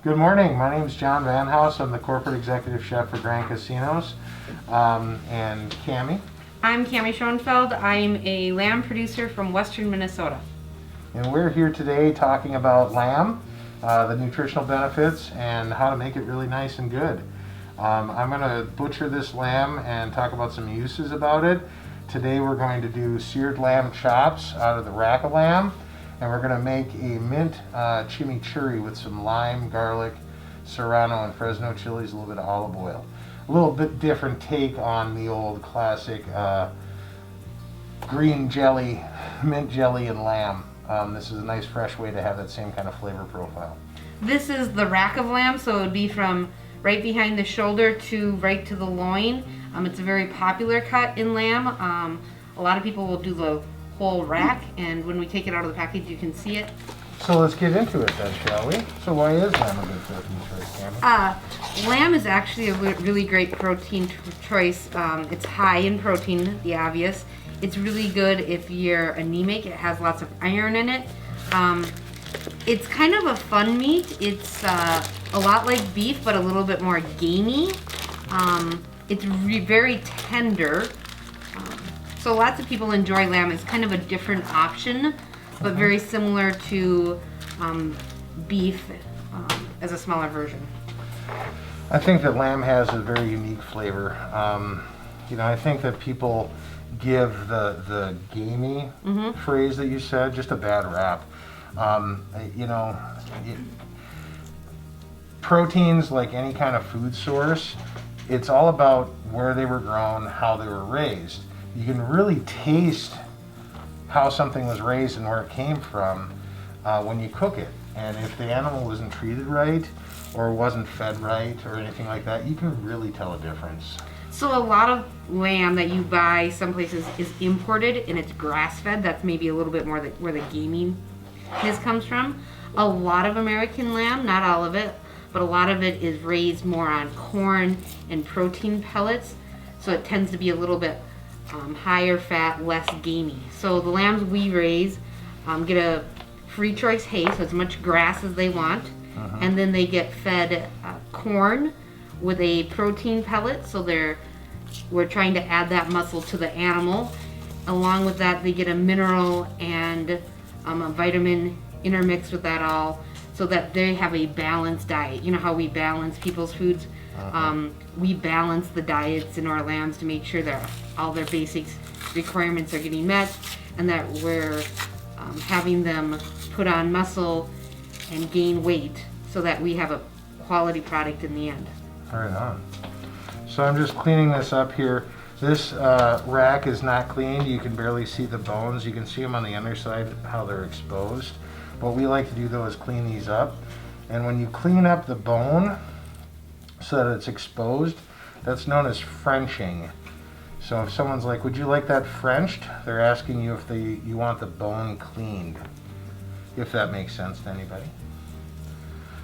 Good morning. My name is John Van House. I'm the corporate executive chef for Grand Casinos. And Cammie. I'm Cammie Schoenfeld. I'm a lamb producer from western Minnesota. And we're here today talking about lamb, the nutritional benefits, and how to make it really nice and good. I'm going to butcher this lamb and talk about some uses about it. Today we're going to do seared lamb chops out of the rack of lamb. And we're going to make a mint chimichurri with some lime, garlic, serrano, and Fresno chilies, a little bit of olive oil. A little bit different take on the old classic green jelly, mint jelly and lamb. This is a nice fresh way to have that same kind of flavor profile. This is the rack of lamb, so it would be from right behind the shoulder to right to the loin. It's a very popular cut in lamb. A lot of people will do the whole rack, and when we take it out of the package you can see it. So let's get into it then, shall we? So why is lamb a good protein choice, Cammie? Lamb is actually a really great protein choice. It's high in protein, the obvious. It's really good if you're anemic. It has lots of iron in it. It's kind of a fun meat. It's a lot like beef, but a little bit more gamey. It's very tender. So lots of people enjoy lamb. It's kind of a different option, but very similar to beef as a smaller version. I think that lamb has a very unique flavor. I think that people give the gamey phrase that you said just a bad rap. Proteins, like any kind of food source, it's all about where they were grown, how they were raised. You can really taste how something was raised and where it came from when you cook it. And if the animal wasn't treated right or wasn't fed right or anything like that, you can really tell a difference. So a lot of lamb that you buy some places is imported and it's grass-fed. That's maybe a little bit more where the gaminess comes from. A lot of American lamb, not all of it, but a lot of it is raised more on corn and protein pellets. So it tends to be a little bit higher fat, less gamey. So the lambs we raise get a free choice hay, so as much grass as they want, and then they get fed corn with a protein pellet. So we're trying to add that muscle to the animal. Along with that, they get a mineral and a vitamin intermixed with that all, so that they have a balanced diet. You know how we balance people's foods? We balance the diets in our lambs to make sure that all their basic requirements are getting met, and that we're having them put on muscle and gain weight so that we have a quality product in the end. Right on. So I'm just cleaning this up here. This rack is not cleaned. You can barely see the bones. You can see them on the underside, how they're exposed. What we like to do though is clean these up. And when you clean up the bone so that it's exposed, that's known as Frenching. So if someone's like, would you like that Frenched? They're asking you if you want the bone cleaned, if that makes sense to anybody.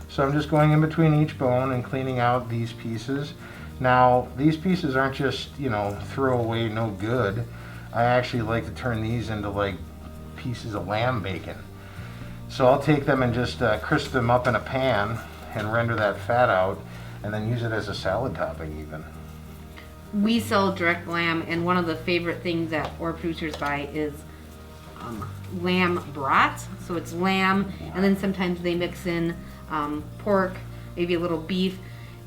So I'm just going in between each bone and cleaning out these pieces. Now, these pieces aren't just, throw away, no good. I actually like to turn these into like pieces of lamb bacon. So I'll take them and just crisp them up in a pan and render that fat out, and then use it as a salad topping even. We sell direct lamb, and one of the favorite things that our producers buy is lamb brats. So it's lamb, and then sometimes they mix in pork, maybe a little beef,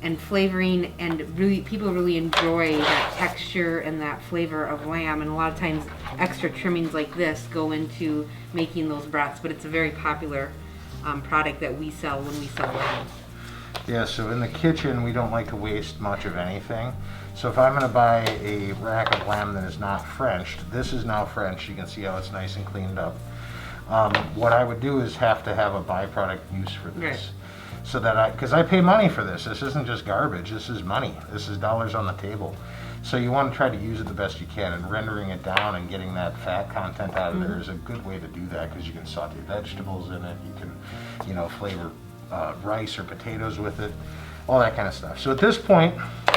and flavoring, and people really enjoy that texture and that flavor of lamb. And a lot of times extra trimmings like this go into making those brats, but it's a very popular product that we sell when we sell lamb. Yeah, so in the kitchen we don't like to waste much of anything. So if I'm going to buy a rack of lamb that is not Frenched, this is now Frenched, you can see how it's nice and cleaned up. What I would do is have to have a byproduct use for this. Right. So that because I pay money for this. This isn't just garbage, this is money. This is dollars on the table. So you want to try to use it the best you can, and rendering it down and getting that fat content out of there is a good way to do that, because you can saute vegetables in it, you can, flavor rice or potatoes with it, all that kind of stuff. So at this point,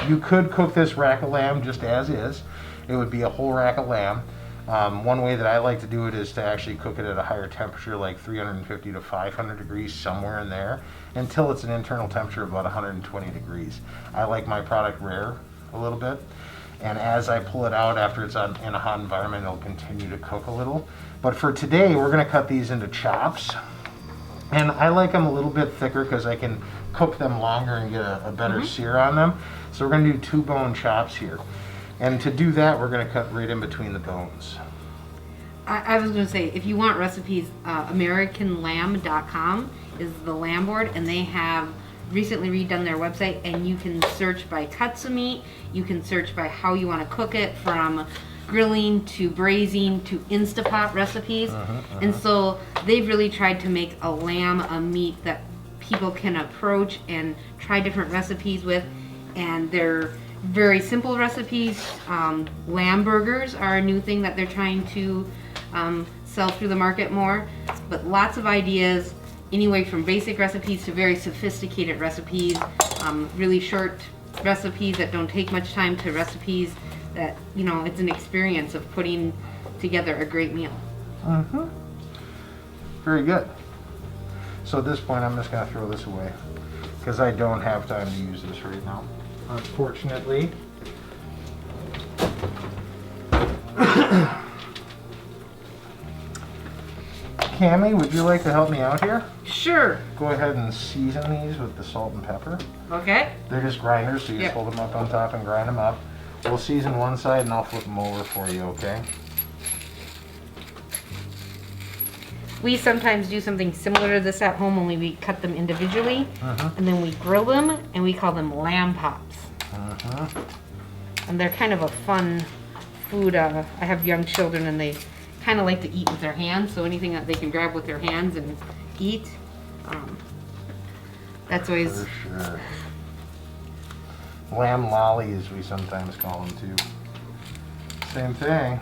you could cook this rack of lamb just as is. It would be a whole rack of lamb. One way that I like to do it is to actually cook it at a higher temperature, like 350 to 500 degrees, somewhere in there, until it's an internal temperature of about 120 degrees. I like my product rare a little bit, and as I pull it out after it's in a hot environment, it'll continue to cook a little. But for today, we're going to cut these into chops, and I like them a little bit thicker because I can cook them longer and get a better sear on them. So we're going to do 2 bone chops here. And to do that, we're going to cut right in between the bones. I was going to say, if you want recipes, AmericanLamb.com is the lamb board, and they have recently redone their website, and you can search by cuts of meat, you can search by how you want to cook it, from grilling to braising to Instapot recipes. And so they've really tried to make a lamb a meat that people can approach and try different recipes with, and they're very simple recipes. Lamb burgers are a new thing that they're trying to sell through the market more, but lots of ideas, anyway from basic recipes to very sophisticated recipes, really short recipes that don't take much time to recipes that, you know, it's an experience of putting together a great meal. Very good. So at this point, I'm just going to throw this away because I don't have time to use this right now, unfortunately. Cammie, would you like to help me out here? Sure. Go ahead and season these with the salt and pepper. Okay. They're just grinders, so you just hold them up on top and grind them up. We'll season one side and I'll flip them over for you, okay? We sometimes do something similar to this at home, only we cut them individually, and then we grill them, and we call them lamb pops. And they're kind of a fun food. I have young children, and they kind of like to eat with their hands, so anything that they can grab with their hands and eat, that's always... For sure. Lamb lollies, we sometimes call them too. Same thing.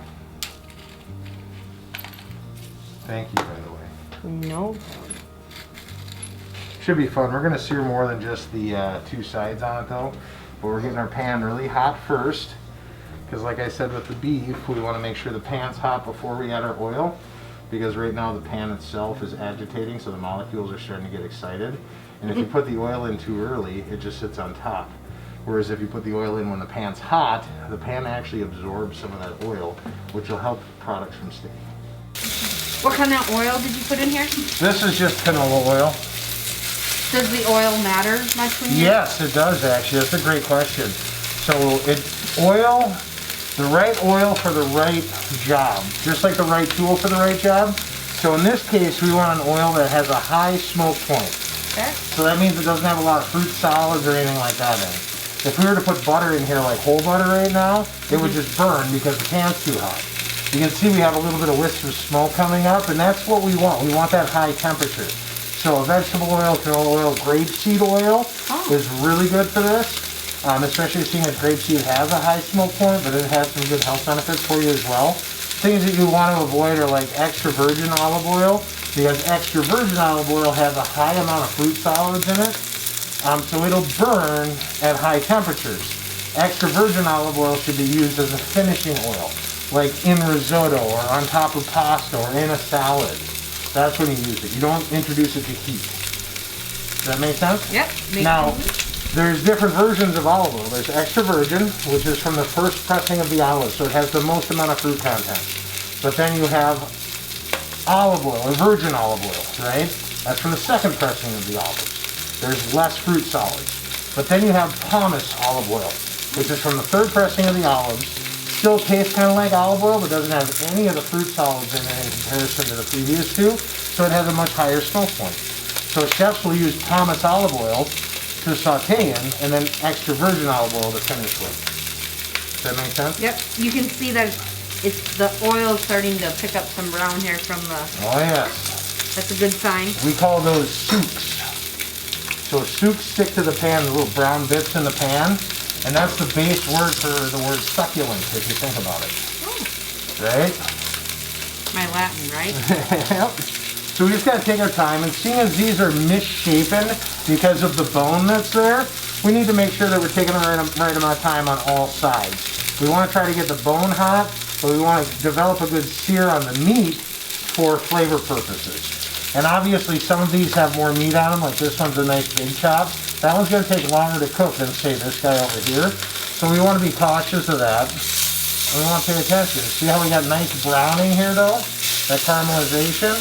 Thank you, by the way. No. Should be fun. We're going to sear more than just the 2 sides on it though. But we're getting our pan really hot first. Because like I said with the beef, we want to make sure the pan's hot before we add our oil. Because right now the pan itself is agitating, so the molecules are starting to get excited. And if you put the oil in too early, it just sits on top. Whereas if you put the oil in when the pan's hot, the pan actually absorbs some of that oil, which will help products from sticking. What kind of oil did you put in here? This is just canola oil. Does the oil matter much when you... Yes, it does actually. That's a great question. So the right oil for the right job, just like the right tool for the right job. So in this case, we want an oil that has a high smoke point. Okay. So that means it doesn't have a lot of fruit solids or anything like that in it. If we were to put butter in here, like whole butter right now, it would just burn because the pan's too hot. You can see we have a little bit of wisps of smoke coming up, and that's what we want. We want that high temperature. So vegetable oil, canola oil, grapeseed oil is really good for this, especially seeing as grapeseed has a high smoke point, but it has some good health benefits for you as well. Things that you want to avoid are like extra virgin olive oil, because extra virgin olive oil has a high amount of fruit solids in it, so it'll burn at high temperatures. Extra virgin olive oil should be used as a finishing oil, like in risotto or on top of pasta or in a salad. That's when you use it. You don't introduce it to heat. Does that make sense? Yep. Now, there's different versions of olive oil. There's extra virgin, which is from the first pressing of the olive, so it has the most amount of fruit content. But then you have olive oil, or virgin olive oil, right? That's from the second pressing of the olives. There's less fruit solids. But then you have pomace olive oil, which is from the third pressing of the olives. Still tastes kind of like olive oil, but doesn't have any of the fruit solids in it in comparison to the previous two, so it has a much higher smoke point. So chefs will use pomace olive oil to saute in, and then extra virgin olive oil to finish with. Does that make sense? Yep. You can see that it's the oil starting to pick up some brown here from the... Oh yes. That's a good sign. We call those souks. So souks stick to the pan, the little brown bits in the pan, and that's the base word for the word succulent, if you think about it. Oh. Right? My Latin, right? Yep. So we just got to take our time, and seeing as these are misshapen because of the bone that's there, we need to make sure that we're taking the right amount of time on all sides. We want to try to get the bone hot but we want to develop a good sear on the meat for flavor purposes. And obviously some of these have more meat on them, like this one's a nice big chop. That one's going to take longer to cook than, say, this guy over here. So we want to be cautious of that. And we want to pay attention. See how we got nice browning here, though? That caramelization?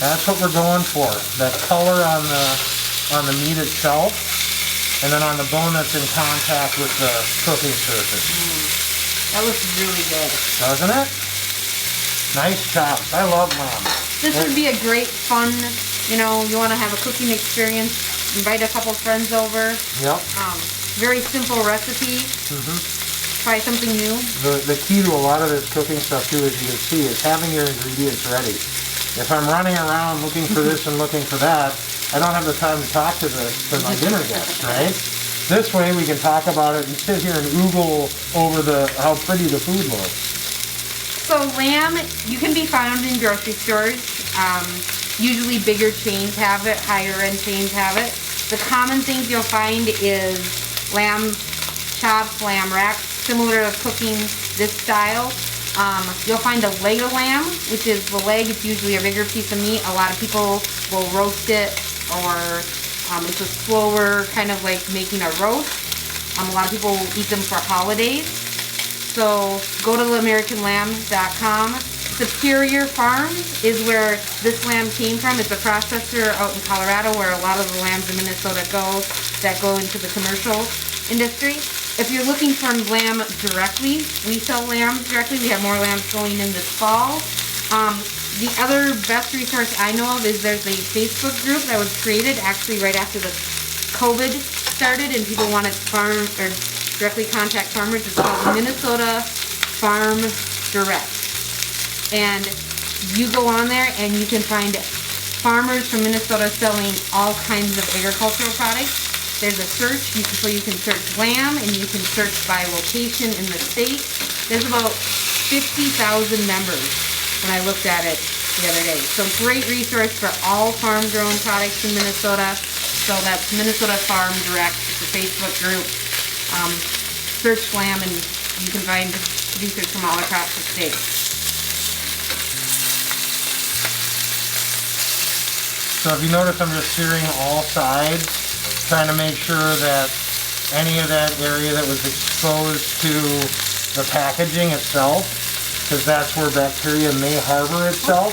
That's what we're going for. That color on the meat itself, and then on the bone that's in contact with the cooking surface. That looks really good. Doesn't it? Nice chops. I love lamb. This would be a great fun, you know, you want to have a cooking experience, invite a couple friends over. Yep. Very simple recipe. Try something new. The key to a lot of this cooking stuff too, as you can see, is having your ingredients ready. If I'm running around looking for this and looking for that, I don't have the time to talk to my dinner guests, right? This way we can talk about it and sit here and oogle over how pretty the food looks. So lamb, you can be found in grocery stores. Usually bigger chains have it, higher end chains have it. The common things you'll find is lamb chops, lamb racks, similar to cooking this style. You'll find a leg of lamb, which is the leg. It's usually a bigger piece of meat. A lot of people will roast it, or it's a slower kind of like making a roast. A lot of people eat them for holidays. So go to theamericanlamb.com. Superior Farms is where this lamb came from. It's a processor out in Colorado where a lot of the lambs in Minnesota that go into the commercial industry. If you're looking for lamb directly, we sell lambs directly. We have more lambs going in this fall. The other best resource I know of is there's a Facebook group that was created actually right after the COVID started and people wanted farm or directly contact farmers. It's called Minnesota Farm Direct. And you go on there and you can find farmers from Minnesota selling all kinds of agricultural products. There's a search, so you can search lamb and you can search by location in the state. There's about 50,000 members when I looked at it the other day. So great resource for all farm-grown products in Minnesota. So that's Minnesota Farm Direct. It's a Facebook group. Search lamb and you can find producers from all across the state. So if you notice, I'm just searing all sides, trying to make sure that any of that area that was exposed to the packaging itself, because that's where bacteria may harbor itself.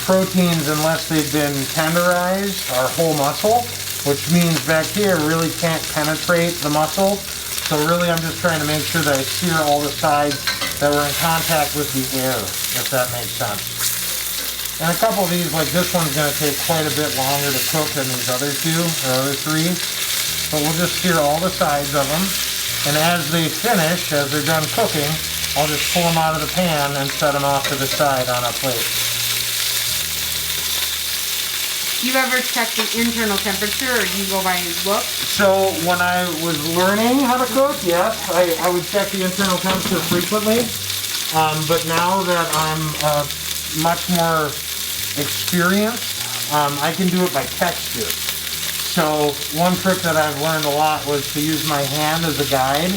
Proteins, unless they've been tenderized, are whole muscle, which means bacteria really can't penetrate the muscle. So really I'm just trying to make sure that I sear all the sides that were in contact with the air, if that makes sense. And a couple of these, like this one's going to take quite a bit longer to cook than these other two, or other three. But we'll just sear all the sides of them. And as they finish, as they're done cooking, I'll just pull them out of the pan and set them off to the side on a plate. You ever check the internal temperature, or do you go by look? So when I was learning how to cook, yes, I would check the internal temperature frequently. But now that I'm much more experienced, I can do it by texture. So one trick that I've learned a lot was to use my hand as a guide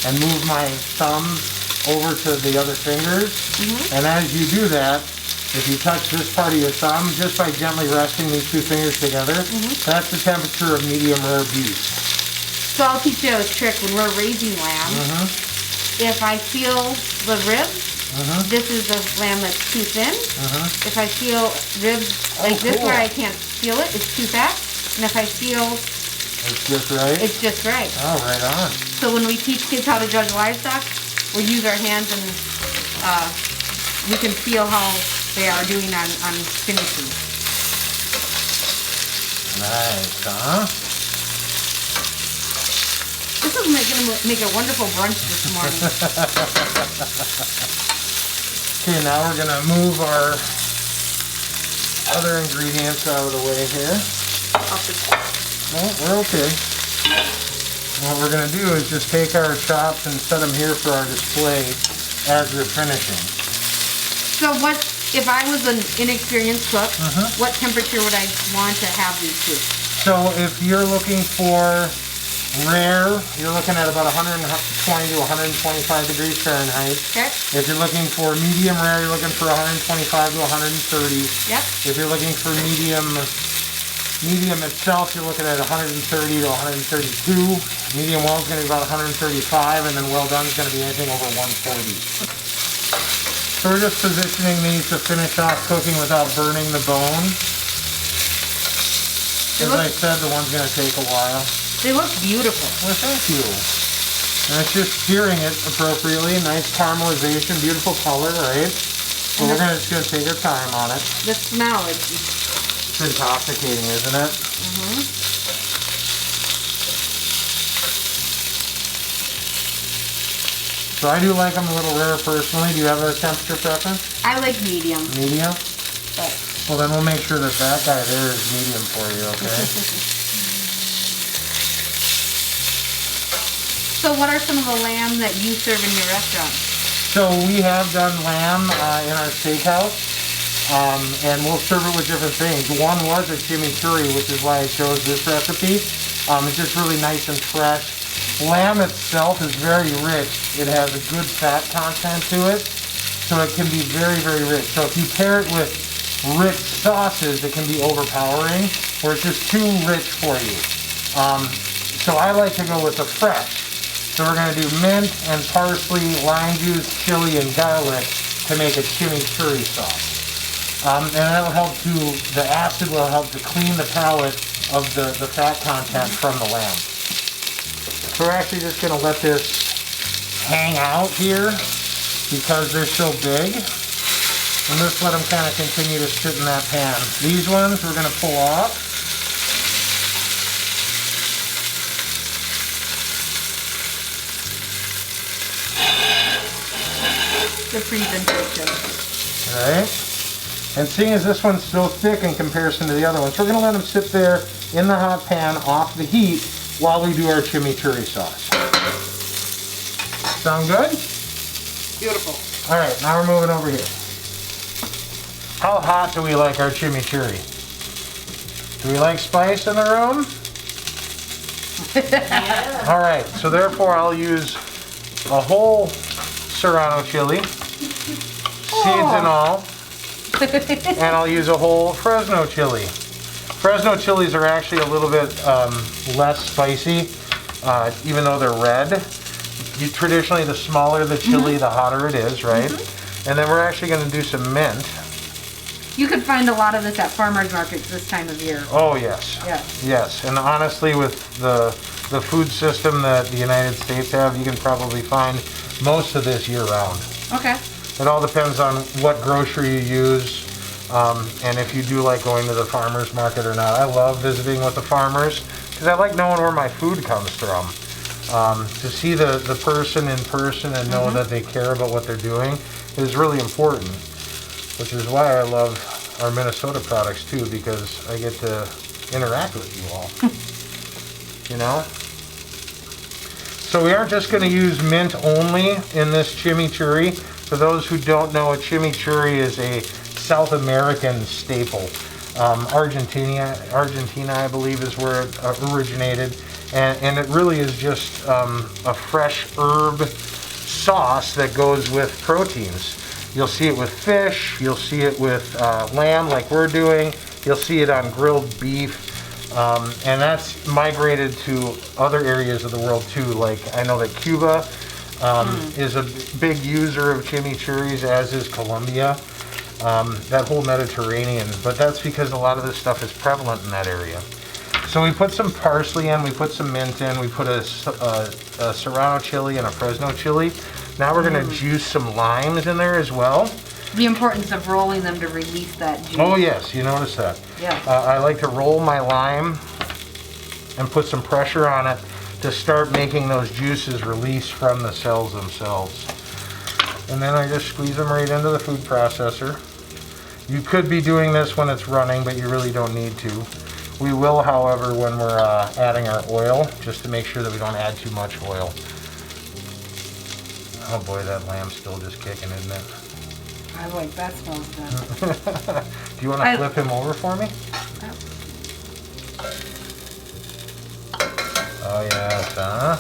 and move my thumbs over to the other fingers. And as you do that, if you touch this part of your thumb, just by gently resting these two fingers together, that's the temperature of medium rare beef. So I'll teach you a trick when we're raising lamb. If I feel the ribs, this is the lamb that's too thin. If I feel ribs like this where I can't feel it, it's too fat. And if I feel it's just right, it's just right. Oh, right on. So when we teach kids how to judge livestock, we use our hands and we can feel how they are doing on finishing. Nice, huh? This is going to make a wonderful brunch this morning. Okay, now we're going to move our other ingredients out of the way here. No, we're okay. What we're going to do is just take our chops and set them here for our display as we're finishing. So what, if I was an inexperienced cook, what temperature would I want to have these to? So if you're looking for Rare, you're looking at about 120 to 125 degrees Fahrenheit. Okay. If you're looking for medium rare, you're looking for 125 to 130. Yep. If you're looking for medium itself, you're looking at 130 to 132. Medium well is going to be about 135, and then well done is going to be anything over 140. So we're just positioning these to finish off cooking without burning the bone. As I said, the one's going to take a while. They look beautiful. Well, thank you. And it's just searing it appropriately. Nice caramelization, beautiful color, right? So we're just going to take our time on it. The smell is... It's intoxicating, isn't it? Mm-hmm. So I do like them a little rare personally. Do you have a temperature preference? I like medium. Medium? But Well, then we'll make sure that that guy there is medium for you, okay? So what are some of the lamb that you serve in your restaurant? So we have done lamb in our steakhouse, and we'll serve it with different things. One was a chimichurri, which is why I chose this recipe. It's just really nice and fresh. Lamb itself is very rich. It has a good fat content to it, so it can be very, very rich. So if you pair it with rich sauces, it can be overpowering, or it's just too rich for you. So I like to go with the fresh. So we're going to do mint and parsley, lime juice, chili, and garlic to make a chimichurri sauce. And that'll help the acid will help to clean the palate of the fat content from the lamb. So we're actually just going to let this hang out here because they're so big. And just let them kind of continue to sit in that pan. These ones we're going to pull off. The presentation. Alright. And seeing as this one's so thick in comparison to the other ones, we're going to let them sit there in the hot pan off the heat while we do our chimichurri sauce. Sound good? Beautiful. Alright, now we're moving over here. How hot do we like our chimichurri? Do we like spice in the room? Yeah. Alright, so therefore I'll use a whole serrano chili, seeds and all, and I'll use a whole Fresno chili. Fresno chilies are actually a little bit less spicy, even though they're red. Traditionally, the smaller the chili, the hotter it is, right? And then we're actually going to do some mint. You could find a lot of this at farmers markets this time of year. Oh, yes. Yeah. Yes, and honestly, with the food system that the United States have, you can probably find most of this year-round. Okay. It all depends on what grocery you use, and if you do like going to the farmer's market or not. I love visiting with the farmers because I like knowing where my food comes from. To see the person in person and know that they care about what they're doing is really important, which is why I love our Minnesota products too, because I get to interact with you all. You know? So we aren't just going to use mint only in this chimichurri. For those who don't know, a chimichurri is a South American staple. Argentina, I believe, is where it originated. And it really is just a fresh herb sauce that goes with proteins. You'll see it with fish, you'll see it with lamb like we're doing, you'll see it on grilled beef. And that's migrated to other areas of the world too. Like I know that Cuba is a big user of chimichurris, as is Colombia, that whole Mediterranean. But that's because a lot of this stuff is prevalent in that area. So we put some parsley in, we put some mint in, we put a serrano chili and a Fresno chili. Now we're going to juice some limes in there as well. The importance of rolling them to release that juice. Oh yes, you notice that. Yeah. I like to roll my lime and put some pressure on it to start making those juices release from the cells themselves. And then I just squeeze them right into the food processor. You could be doing this when it's running, but you really don't need to. We will, however, when we're adding our oil, just to make sure that we don't add too much oil. Oh boy, that lamb's still just kicking, isn't it? I like that smells good. Do you want to flip him over for me? Oh yes, huh?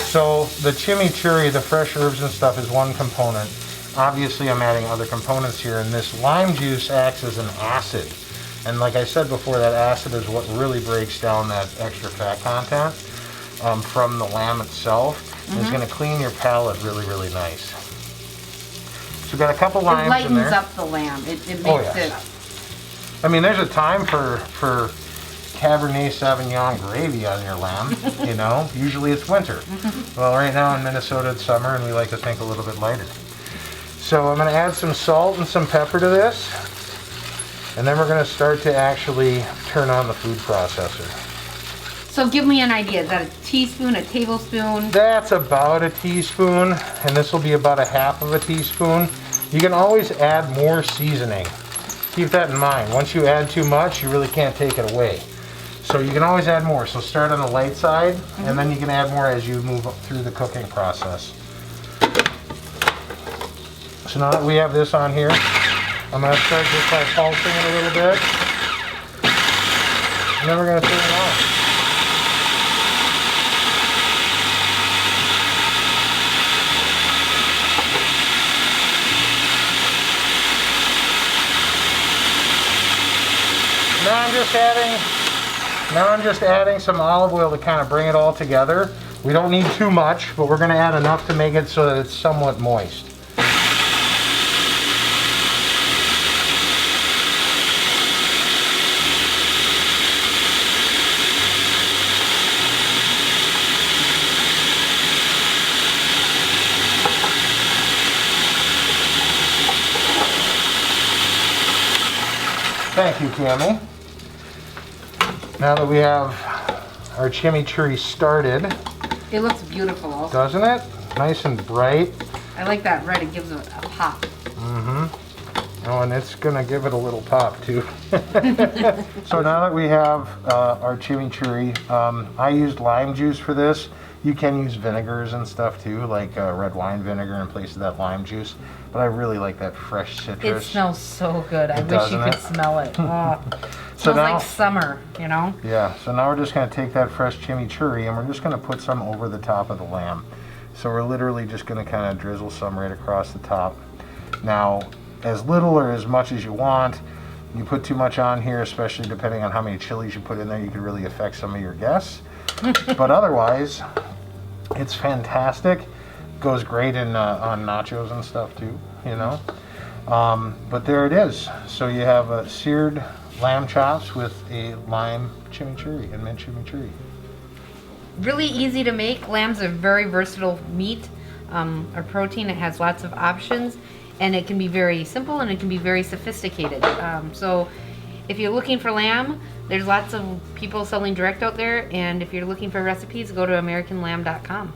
So the chimichurri, the fresh herbs and stuff, is one component. Obviously I'm adding other components here, and this lime juice acts as an acid. And like I said before, that acid is what really breaks down that extra fat content from the lamb itself. It's going to clean your palate really, really nice. So we've got a couple limes in there. It lightens up the lamb. It makes it. I mean, there's a time for Cabernet Sauvignon gravy on your lamb, you know. Usually it's winter. Well, right now in Minnesota it's summer, and we like to think a little bit lighter. So I'm going to add some salt and some pepper to this, and then we're going to start to actually turn on the food processor. So give me an idea. Is that a teaspoon, a tablespoon? That's about a teaspoon, and this will be about a half of a teaspoon. You can always add more seasoning. Keep that in mind. Once you add too much, you really can't take it away. So you can always add more. So start on the light side, and then you can add more as you move up through the cooking process. So now that we have this on here, I'm going to start just by pulsing it a little bit. And then we're going to turn it on. Now I'm just adding some olive oil to kind of bring it all together. We don't need too much, but we're going to add enough to make it so that it's somewhat moist. Thank you, Cammie. Now that we have our chimichurri started. It looks beautiful also. Doesn't it? Nice and bright. I like that red. It gives it a pop. Oh, and it's going to give it a little pop, too. So now that we have our chimichurri, I used lime juice for this. You can use vinegars and stuff, too, like red wine vinegar in place of that lime juice. But I really like that fresh citrus. It smells so good. I wish you could smell it. Oh. So smells now, like summer, you know? Yeah, so now we're just going to take that fresh chimichurri and we're just going to put some over the top of the lamb. So we're literally just going to kind of drizzle some right across the top. Now, as little or as much as you want. You put too much on here, especially depending on how many chilies you put in there, you could really affect some of your guests. But otherwise, it's fantastic. Goes great in on nachos and stuff too, you know. But there it is. So you have a seared lamb chops with a lime chimichurri and mint chimichurri. Really easy to make. Lamb's a very versatile meat or protein. It has lots of options, and it can be very simple and it can be very sophisticated. So if you're looking for lamb, there's lots of people selling direct out there, and if you're looking for recipes, go to AmericanLamb.com.